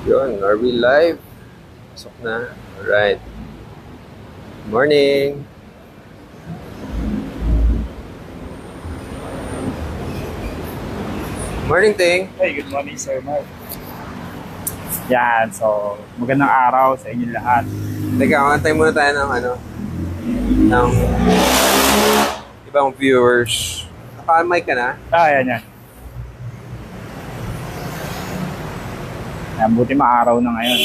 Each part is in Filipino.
Yun, are we live? Pasok na. Alright. Morning. Morning, Ting. Hey, good morning, Sir Mark. Yan, so magandang araw sa inyong lahat. Teka, antay muna tayo ng ibang viewers. Naka-mic ka na? Yan, yan. Yan, buti maaraw na ngayon.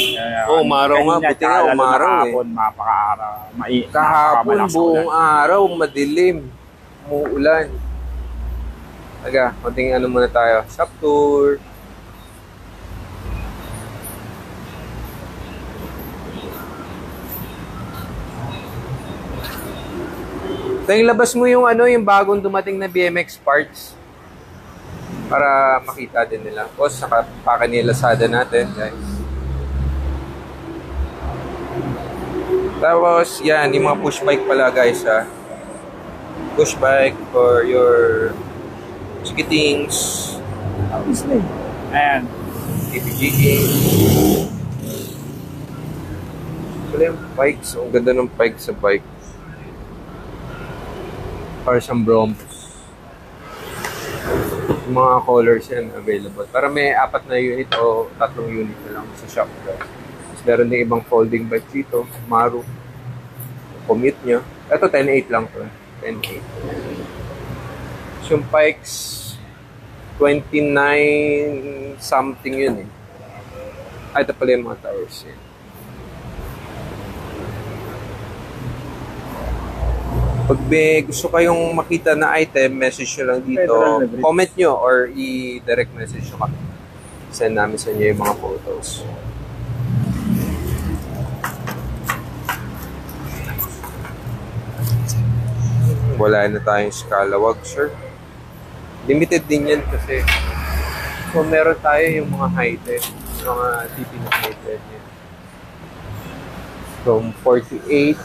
Oo, umaraw nga. Buti nga, umaraw eh. Kahapon, mapaka-araw. Kahapon, buong araw, madilim. Umuulan. Taga, konting ano muna tayo. Shop tour. Tayong labas mo yung yung bagong dumating na BMX parts para makita din nila. O saka pakanilazada natin, guys. Tapos, yan, yung mga push bike pala, guys, ha. Push bike for your skitings. Ayan. KPGing. Wala yung bikes. Ang ganda ng bike sa bike. Para siyang Bronx. Yung mga colors yan available. Para may 4 na unit o 3 unit na lang sa shop. Tapos meron din ibang folding bike dito. Maru. Commute nyo. Ito 10.8 lang to. 10.8. Yung bikes 29 something yun eh. Ay, ito pala yung mga tires yan. Pag may gusto kayong makita na item, message nyo lang dito. Comment nyo or i-direct message nyo kami. Send namin sa inyo yung mga photos. Wala na tayong Scalawag, sir. Limited din yan kasi. So, meron tayo yung mga high-tech. Mga TP na high-tech yan. From 48,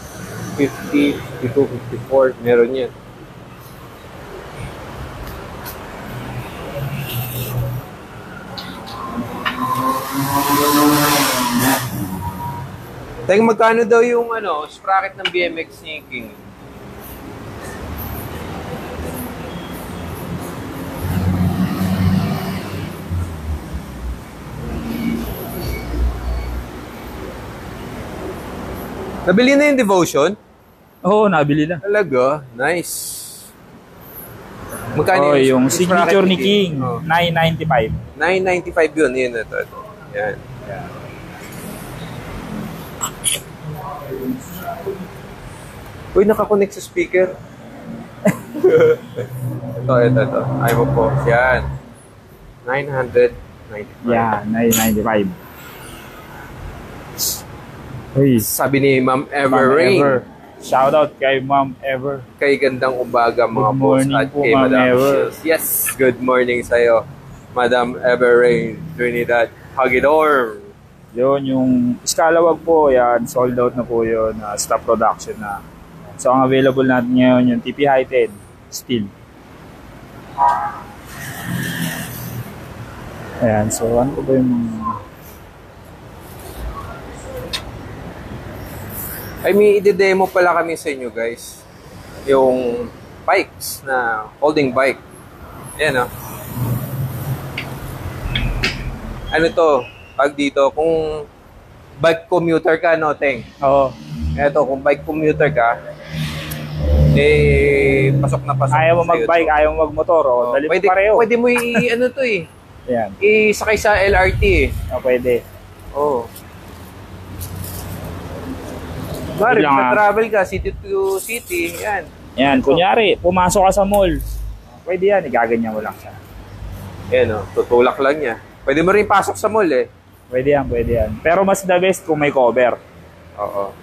50, 52, 54, meron yan. Teka, magkano daw yung sprocket ng BMX ni King? Nabili na yung Devotion? Oo, nabili na. Talaga? Nice. Magkano yung signature ni King, Oh. 995. 995 yun. Yun na ito. Yan. Uy, nakakonect sa speaker. ito. Ay mo po. Yan. 995. Yan, 995. Uy, Sabi ni Ma'am Ma'am Everrain. Ever. Shout out kay Ma'am Ever. Kay gandang umaga mga Good boss morning at po, kay Ma'am Madam Ever. Shields. Yes, good morning sa'yo. Madam Everrain, Trinidad Hagidor. Yun, yung Scalawag po, yan, sold out na po yun, stop production na. So, ang available natin ngayon, yung TP High 10, steel. Ayan, so ano po ba yung I mean, i-demo pala kami sa inyo guys. Yung bikes na holding bike. Ayan o. Ano to? Pag dito, kung bike commuter ka, no, Teng? Oo. Eto, kung bike commuter ka, eh, pasok na pasok. Ayaw mo sa'yo mag-bike, to. ayaw mo mag-motor, o dali mo Pwede, pareho. pwede mo ano to eh. Ayan, Isakay sa LRT eh. pwede. Oo. Bari, Lang, travel ka, city to city, yan. Ayan, kunyari, pumasok ka sa mall, pwede yan, igaganyan mo lang siya. Yan o, tutulak lang niya. Pwede mo rin pasok sa mall eh. Pwede yan. Pero mas the best kung may cover. Oo.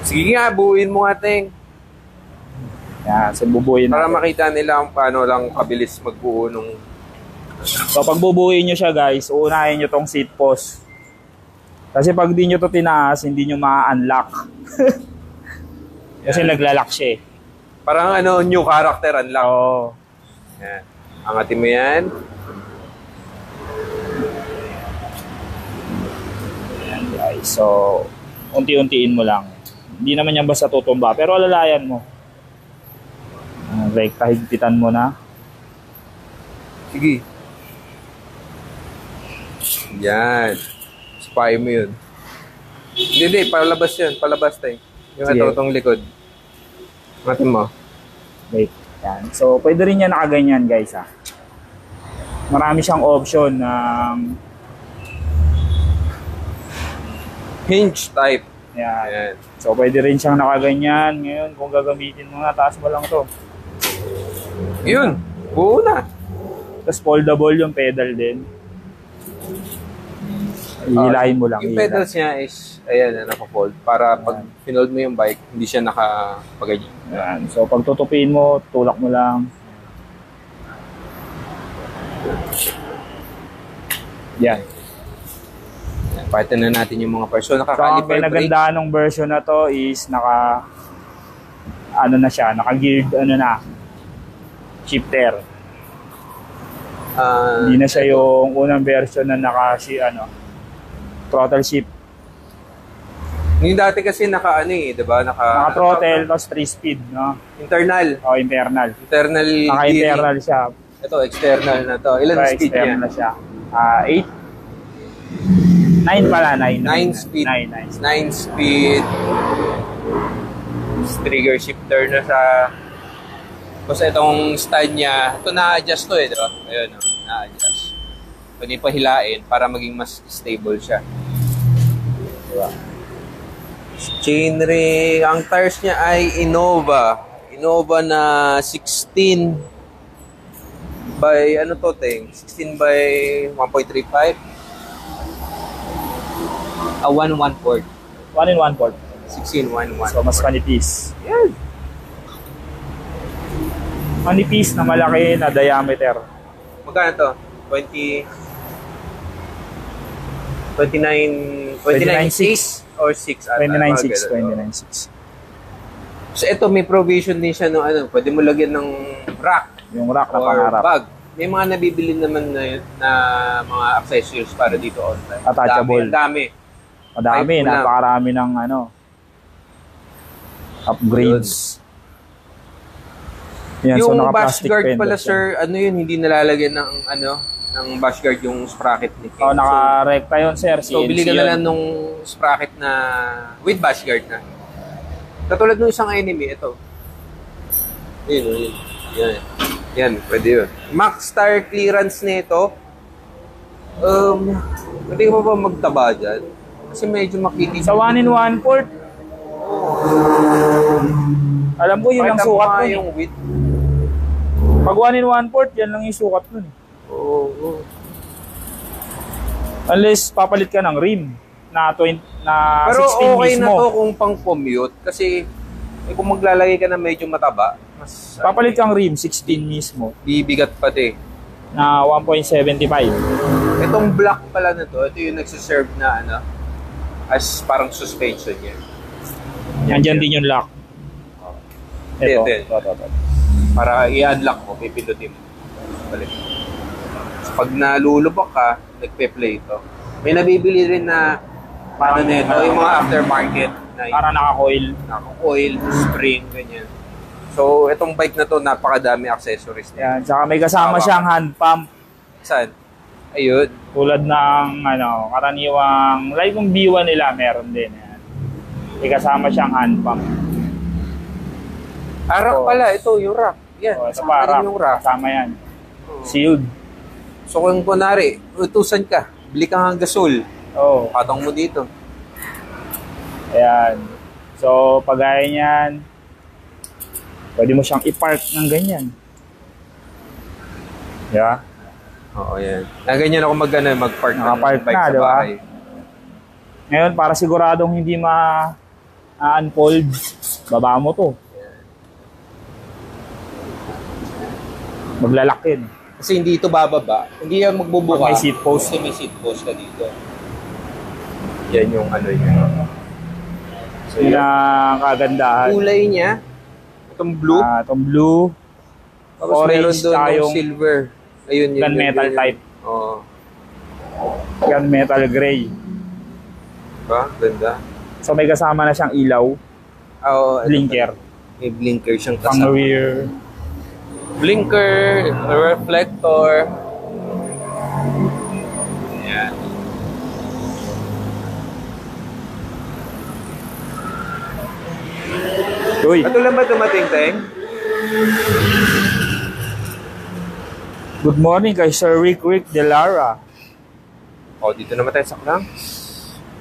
Sige nga, buuin mo nga, Teng. Yan, so bubuhin Para natin. makita nila kung paano lang kabilis magbuo nung... So pag bubuhin nyo siya guys, uunahin nyo tong seat post. Kasi pag di nyo to tinaas, hindi nyo ma-unlock. Kasi naglalak siya eh. Parang new character unlock. Oo. Yan. Angatin mo yan. So, unti-untiin mo lang. Hindi naman yan basta tutumba, pero alalayan mo. Like, kahigpitan mo na. Sige. Yan. Spy mo yun. Hindi, palabas yun. Palabas tayo. Yung Sige. itong likod. Matin mo. Wait. Yan. So, pwede rin yan nakaganyan, guys, ha. Marami siyang option ng Hinge type. yan. Ayan. So, pwede rin siyang nakaganyan. Ngayon, kung gagamitin mo na, taas mo lang to. Yun. Buo na. Tapos, foldable yung pedal din. Hihilahin mo lang. Yung hihilahin. pedals niya is, ayan, naka-fold. Para pag pinold mo yung bike, hindi siya nakapagayin. Yan. So, pag tutupin mo, tulak mo lang. Yan. Pakita na natin yung mga parts. So, So, ang naka-caliper brake. pinagandaan ng version na to is ano na siya, naka-geared, shifter. Hindi na siya yung unang version na throttle shift. Yung dati kasi diba? Naka-throttle, tapos 3-speed, no? Internal. O, internal. Internal Naka-internal siya. Ito, external na to. Ilan Naka speed external niya? na siya. 8? 9 pala, 9. 9 speed. 9. 9 speed. Trigger shifter na sa... Tapos itong stand niya, ito na-adjust to diba? Ayun, na-adjust. Pwede pa hilain para maging mas stable siya. Diba? Chainring, ang tires niya ay Innova. Innova na 16 by, 16 by 1.35. 1/1/4. 1 in 1/4. 16, 1/1. So, mas manipis. Yan. Manipis na malaki na diameter. Magkano to? 29.6 or 6? 29.6. 29.6. So ito may provision din siya ng pwede mo lagyan ng rack Yung rack na or pangarap. bag. May mga nabibili naman na mga accessories para dito online. Attachable. Ang dami. Madami, Type mo lang. napakarami ng upgrades. Yan, so Yung bash naka-plastic guard fenders pala yan. sir, hindi nalalagyan ng bash guard yung sprocket ni King. Oh, naka-recta yun, sir. So, CNC bili ka yun. na lang nung sprocket na with bash guard na. Katulad nung isang enemy, ito. Yun. Yan, pwede yun. Max tire clearance nito, pwede ka pa ba magtaba dyan? Kasi medyo makikita. Sa 1 in 1/4, alam ko yun ang sukat nun. yung width. Pag 1 in 1/4, yan lang yung sukat nun. Oo. Unless papalit ka ng rim na 20, na Pero 16 okay mismo. na to kung pang-commute kasi kung maglalagay ka na medyo mataba, mas Papalit kang rim, 16 mismo, bibigat pati. na 1.75. Itong block pala na to, ito yung nagsiserve na as parang suspension niya. Nandyan din yung lock. Ito. Ito. Para i-unlock mo, pipindutin mo. Balik. So, pag nalulubak ka, nagpe-play ito. May nabibili rin na paano na ito, yung mga aftermarket na Para naka-coil. oil, spring, ganyan. So, itong bike na to, napakadami accessories na. Yan. Saka may kasama siyang hand pump. Saan? Ayun. Tulad ng karaniwang, like yung B1 nila, meron din. Yan. May kasama siyang hand pump. Rack So, pala, ito yung rack. Yan, So, ito kasama pa, rin yung rack. kasama yan. Sealed. So, kung kunwari, utusan ka, bili kang ang gasol, Oh, patong mo dito. ayan. So, pagaya niyan, pwede mo siyang i-park ng ganyan. Yeah. Oo, yan. Ganyan ako mag-park Nakapark ng bike na, sa di ba? bahay. Ngayon, para siguradong hindi unfold, baba mo to. Maglalakid. Kasi hindi ito bababa. Hindi yan magbubuka. Pag may seat post. Kasi may seat post ka dito. Yan yung niya. So, Yun yan. ang kagandahan. Kulay niya, itong blue. Itong blue, Tapos orange, meron doon tsaka yung yung silver. Ayun yun. gunmetal type. Oo. Gunmetal gray. Ba? Ganda. So may kasama na siyang ilaw, Oo, blinker, may blinker siyang pang kasama. rear. Blinker, reflector. Yan. Uy, Ito lang ba dumating, Teng? good morning kay Sir Rick De Lara. O, dito naman tayo sa cranks.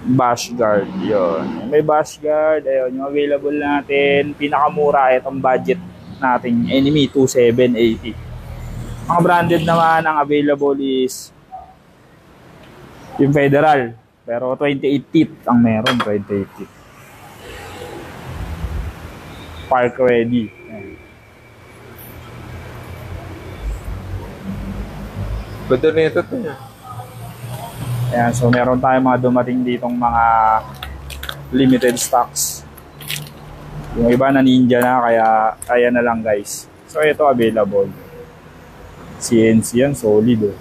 Bash guard, yun. May bash guard, ayun, yung available natin. Pinakamura, itong budget natin, Enemy 2780. Ang branded naman, ang available is yung Federal. Pero 28 teeth ang meron, 28 teeth. Park ready. Ayan. Ganda na ito ito niya. Ayan, so meron tayong mga dumating ditong mga limited stocks. Yung iba na ninja na, kaya na lang guys. So ito available. CNC yan, solid oh.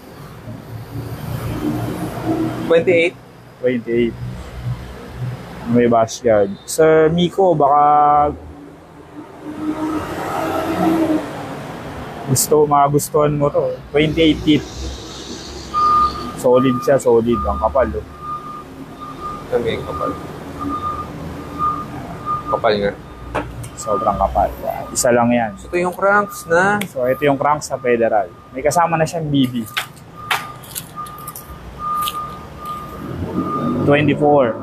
28. 28. May bash guard. Sa Miko, baka magustuhan mo to. 28 teeth. Solid siya, solid. Ang kapal oh. Kami kapal. Kapal nga. Sobrang kapal. Isa lang yan. So, ito yung cranks na. So ito yung crank sa Federal. May kasama na siyang BB. 24.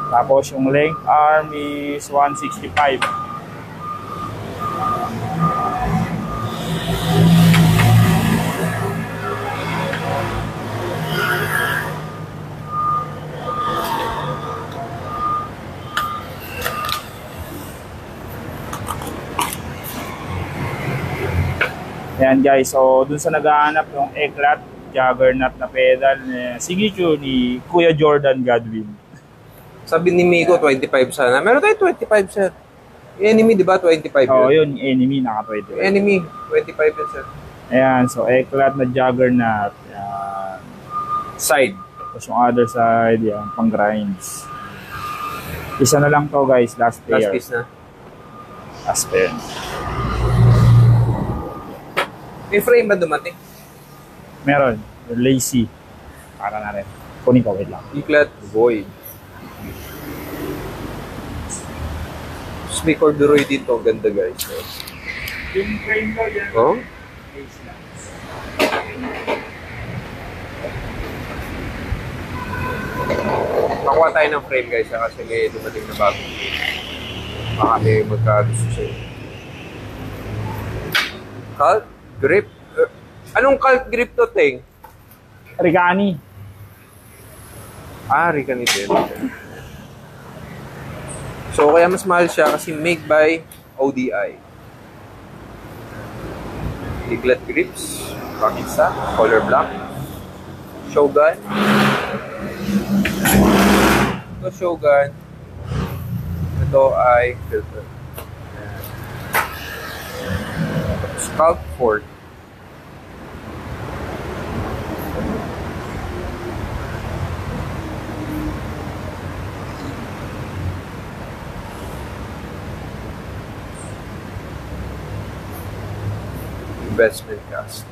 Tapos yung length arm is 165. Ayan guys, so dun sa naghahanap yung Eclat Juggernaut na pedal, signature ni Kuya Jordan Godwin. Sabi ni Miko, 25 sana. Meron tayo 25, sir. Enemy, di ba? 25 Oo, yun. yun, Enemy, naka 20. Enemy, 25 yun, sir. Ayan, so Eclat na Juggernaut. Ayan. Side. Tapos yung other side, yan, pang grinds. Isa na lang to guys, last Last pair. piece na. Last pair. May frame ba dumating? Meron, lazy. Para na rin. Kunin ko, wait lang. Eclat Void. Tapos may corduroy dito. Ganda, guys. Yung frame ko yan, Oh? lazy lang. Nakuha tayo ng frame, guys. Kasi may dumating na bagong frame. Baka may magkagusto sa'yo. Cult grip? Anong cult grip to, Teng? Ricani. Ah, Ricani din. So, kaya mas mahal siya kasi made by ODI. Eclat grips. Pakisa. Color black. Shogun. Ito Shogun. Ito ay filter. Sculpt fork. Investment cast.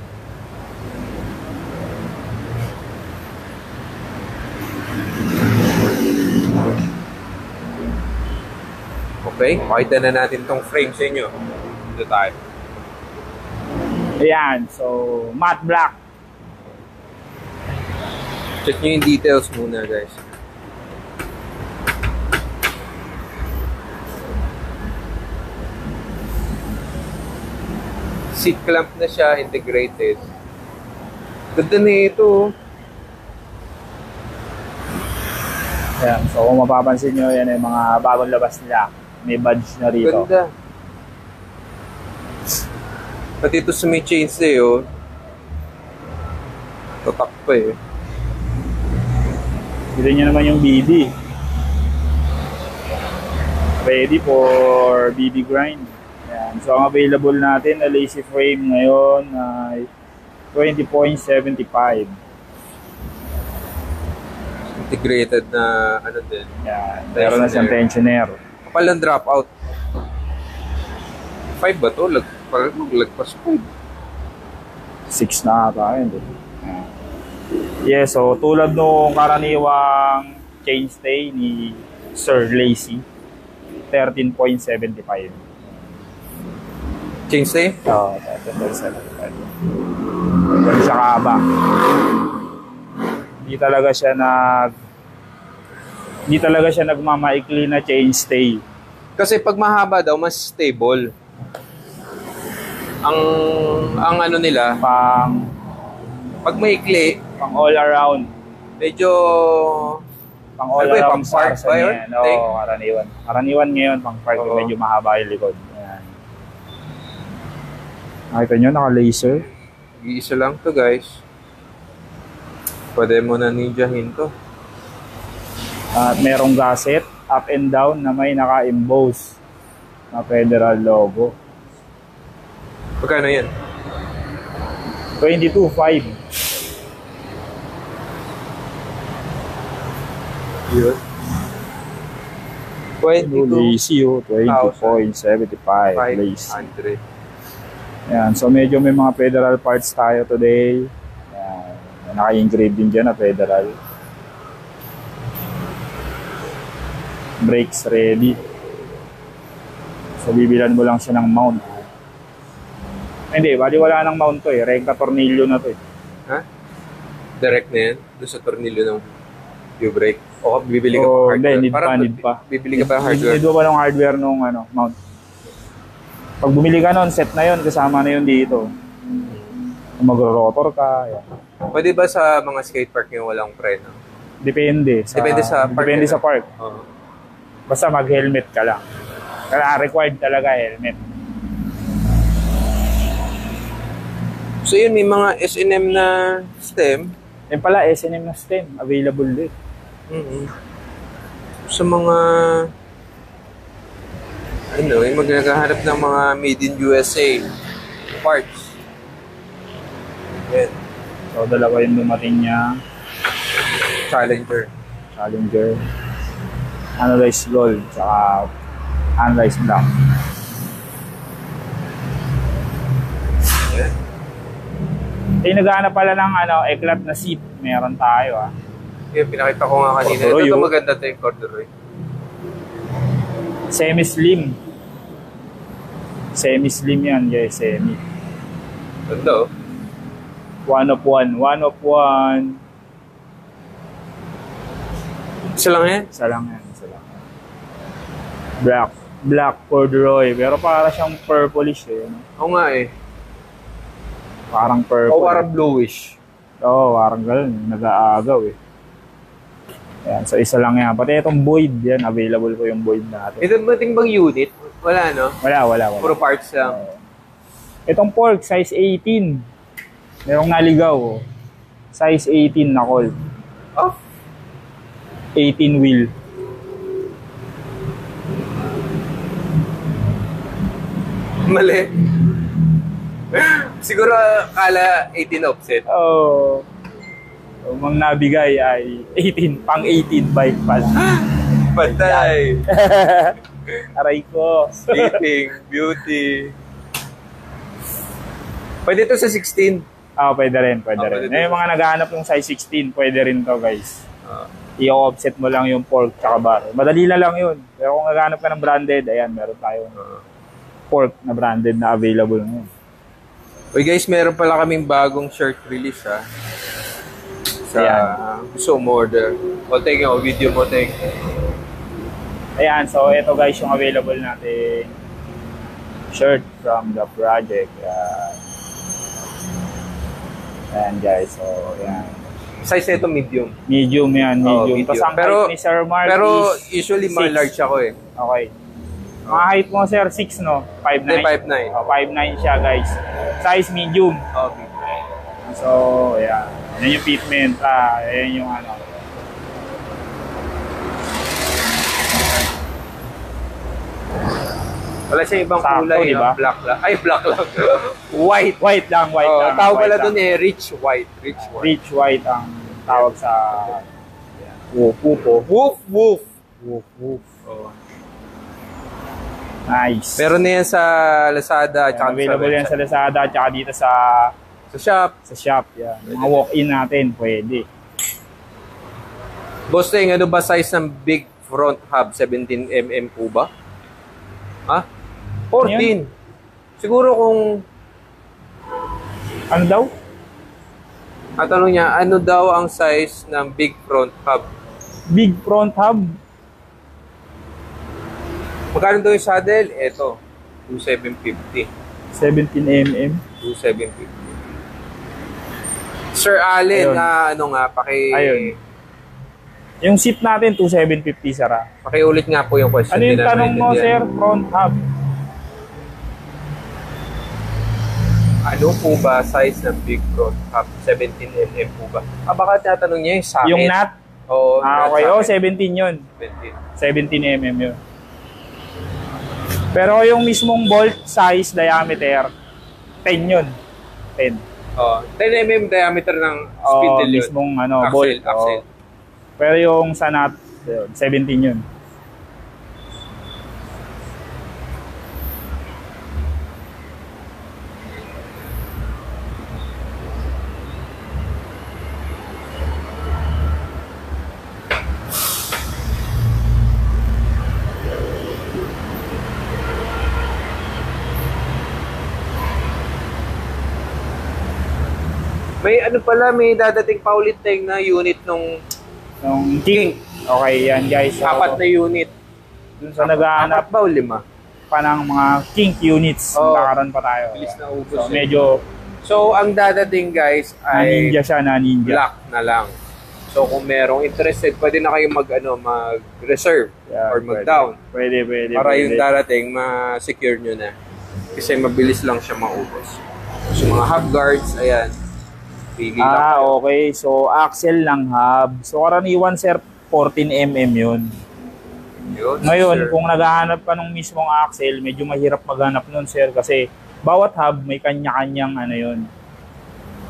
Okay, pakita na natin tong frame sa inyo. Dito tayo. Ayan, so matte black. Check nyo yung details muna, guys. Seat clamp na siya, integrated. Ganda na ito. Ayan, so kung mapapansin nyo, yan yung mga bagong labas nila. May badge na rito. Ganda. Pati ito sa may chains eh, oh. Tatak pa eh. Dito nyo naman yung BB. Ready for BB grind. Ayan. So ang available natin na lazy frame ngayon ay 20.75. Integrated na ano din. Yan. Meron na siyang tensioner. Kapal ng dropout. 5 ba to? Parang lagpas 5. 6 na ata yun. Yan. Yes, so tulad nung karaniwang chainstay ni Sir Lacy, 13.75. Chainstay? Oo, 13.75. Ganun siya kahaba. Hindi talaga siya nagmamaikli na chainstay. Kasi pag mahaba daw, mas stable. Ang ano nila, pag maikli, Pang all around. medyo Pang all Ano ba, around pang park sa ba yun? yan. Oo, karaniwan. Karaniwan ngayon, pang park, Oo. medyo mahaba yung likod. Ayan. Nakita nyo, naka-laser. iisa lang to guys. Pwede mo na ninjahin to. At merong gasket, up and down, na may naka-emboss na federal logo. Pagkano yan? 22.5. Yun. 22. Lacy, 20.75. Lacy. 500. Yan, so medyo may mga federal parts tayo today. Yan, naka-engrave din dyan na federal. Brakes ready. So bibilan mo lang siya ng mount. Hindi, bali wala nang mount to eh. Rekta tornilyo na to eh. Ha? Direct na yan? Doon sa tornilyo ng U-brake? O bibili ka Oh, pa hardware? hindi, need pa. Bibili ka pa hardware? Need pa ng hardware nung mount. Pag bumili ka nun, set na yun, kasama na yun dito. Kung magro-rotor ka, yan. Pwede ba sa mga skate park yung walang preno? Depende sa park. Depende sa park. Oo. Basta mag-helmet ka lang. Kaya required talaga helmet. So yun, may mga S&M na stem. Yan pala, S&M na stem. Available din. Sa mga yung maghahanap ng mga made in USA parts. Yan. So, dalawa yung dumating niya. Challenger. Analyzed gold, tsaka analyzed black. Yan. Naghahanap pala ng eklat na seat. Meron tayo Yan, pinakita ko nga kanina. Corduroy, Ito maganda to yung corduroy. Semi-slim. Semi-slim yan, guys. Semi. Ganda oh. One of one. Isa lang yan? Isa lang. Black corduroy. Pero para siyang purplish eh. Oo nga eh. Parang purple. O parang bluish. Oo, parang gano'n. Nag-aagaw eh. Ayan, so isa lang yan. Pati itong void yan. Available po yung void natin. Ito bating bang unit? Wala no? Wala. Puro parts lang. Itong fork, size 18. Merong naligaw. Size 18 na call. Oh? 18 wheel. Mali. Siguro kala 18 offset. Oh. So, mang nabigay ay 18, pang 18 bike pala. Patay. Aray ko. Sleeping. Beauty. Pwede ito sa 16. Pwede rin. Pwede Yung mga naghahanap yung size 16, pwede rin to guys. Ah. I-offset mo lang yung fork tsaka bar. Madali na lang yun. Pero kung naghahanap ka ng branded, ayan, meron tayong fork na branded na available ngayon. Uy guys, meron pala kaming bagong shirt release ha. Sa gusto mo order. O take o video mo take. Ayan, so ito guys yung available natin shirt from the project. Ayan guys, so ayan. Size ito medium. Medium yan, medium. Tapos ang height ni Sir Mark pero is usually mga 6. large ako eh. Okay. Mga height mo sir, 6 no? 5'9"? Hindi, 5'9". 5'9" siya guys. Size medium. Okay. So, ayan. Yan yung fitment. Ayan yung Wala siya ibang sakto, kulay, diba? Black lang. Ay, black lang. White. White lang. Tawag pala dun eh, rich white. Rich white ang tawag sa Woof, woof, oh. Woof, woof. Woof, woof. Oh. Nice. Meron na yan sa Lazada. Ayan, available yan sa Lazada at saka dito sa shop. sa shop. Yan. Mga walk-in natin, pwede. Boss Teng, ano ba size ng big front hub? 17mm po ba? Ha? 14. Siguro kung... Ano daw? At tanong niya, ano daw ang size ng big front hub? Big front hub. Magkano daw yung saddle? Ito, 2,750. 17mm. 2,750. Sir Allen, Ayun. ano nga, Ayun. Yung seat natin, 2,750 sara. pakiulit nga po yung question. Ano yung Hindi namin tanong mo, naintindihan. sir? Front hub. Ano po ba size ng big front hub? 17mm po ba? Baka tinatanong niya yung socket. Yung nut? Oo. Okay, socket. 17 yun. 17. 17mm yun. Pero yung mismong bolt size diameter, 10 yun. 10. 10mm diameter ng Oh, spindle yun. mismong Axle, bolt. axle. Oh. Pero yung sa nut, yun, 17 yun. May ano pala, may dadating pa ulit Teng na unit nung Yung king. Okay, yan guys. So, 4 na unit. dun sa naghahanap 4 ba o 5? pa ng mga kink units, Oo. magkakaroon pa tayo. Bilis na ubos. So, medyo So, ang dadating guys ay na-ninja siya, na-ninja. black na lang. So, kung merong interested, pwede na kayo mag-reserve Yeah, or mag-down. Pwede. Para yung darating, ma-secure nyo na. Kasi mabilis lang siya maubos. So, mga hub guards, ayan. Pili lang kayo. Okay. So, axle lang hub. So, karaniwan, sir, 14mm yun. Yun, Ngayon, sir. kung naghahanap ka ng mismong axle, medyo mahirap maghanap nun, sir, kasi bawat hub may kanya-kanyang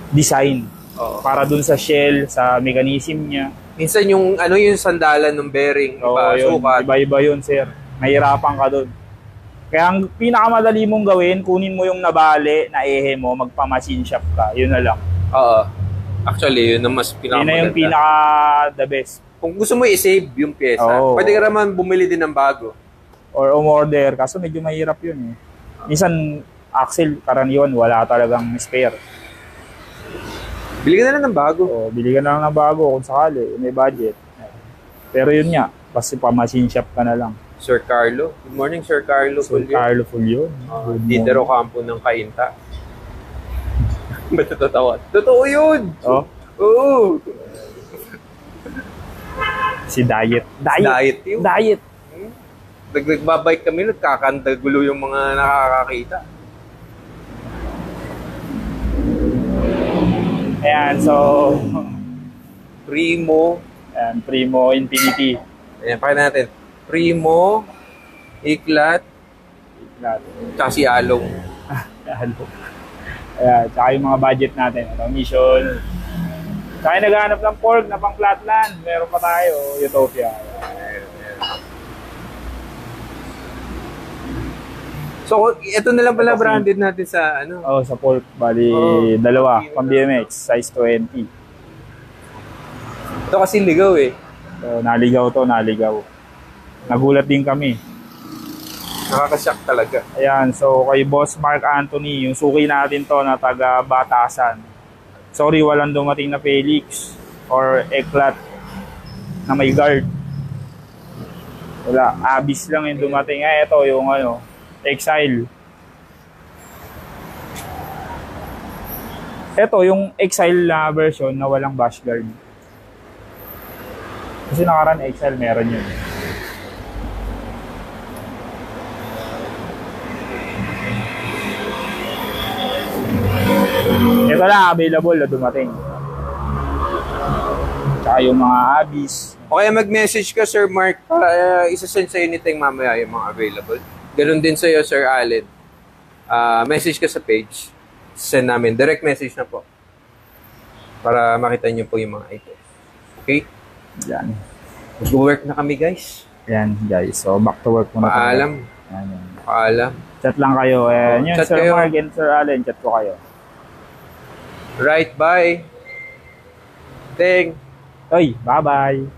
design. Oo. Para dun sa shell, sa mechanism niya. Minsan yung sandalan ng bearing, So, iba, yun, sukat. iba-iba yun, sir. Mahirapan ka dun. Kaya ang pinakamadali mong gawin, kunin mo yung nabali na ehe mo, magpa-machine shop ka. Yun na lang. Oo. Actually, yun ang mas Yun na yung pinakamaganda. pinaka-the best. Kung gusto mo i-save yung pyesa, Oo. pwede ka naman bumili din ng bago. Or umorder, kaso medyo mahirap yun eh. Minsan, axle, karaniwan, wala talagang spare. Bili ka na lang ng bago. So, bili ka na lang ng bago kung sakali, may budget. Pero yun nga, basta pa-machine shop ka na lang. Sir Carlo. Good morning, Sir Carlo. So, Carlo Fulio. Didero Campo ng Kainta. Ba't natatawa? Totoo yun! Oh, Oo! si Diet. Diet yun. Diet. Nagbabike kami, nagkakandagulo yung mga nakakakita. Ayan, so, Primo. ayan, Primo Infinity. Ayan, pakita natin. Primo, Iklat, tsaka si Along. Ayan, tsaka yung mga budget natin. Mission. Tsaka yung naghahanap ng pork na pang flatland. Meron pa tayo, Utopia. So, ito na lang pala Ito, branded natin sa Oh, sa pork, bali dalawa, pang BMX, size 20. Ito kasi ligaw eh. So, naligaw. Nagulat din kami. Nakakashock talaga. Ayan, so kay Boss Mark Anthony, yung suki natin to na taga Batasan. Sorry, walang dumating na Felix or Eklat na may guard. Wala, Abyss lang yung dumating. Ito yung Exile. Ito yung Exile na version na walang bash guard. Kasi nakaraan Exile meron yun. Ito lang available na dumating. Tsaka yung mga Abyss. O kaya mag-message ka, Sir Mark, para isa-send sa anything mamaya yung mga available. Ganun din sa'yo, Sir Allen. Message ka sa page. Send namin. Direct message na po. Para makita niyo po yung mga items. Okay? Yan. Mag-work na kami, guys. Yan, guys. So, back to work muna tayo. Paalam. Yan, yan. Paalam. Chat lang kayo. Ayan, yun, Chat Sir kayo. Mark and Sir Allen, chat ko kayo. Right, bye. Ting. Oy, bye-bye.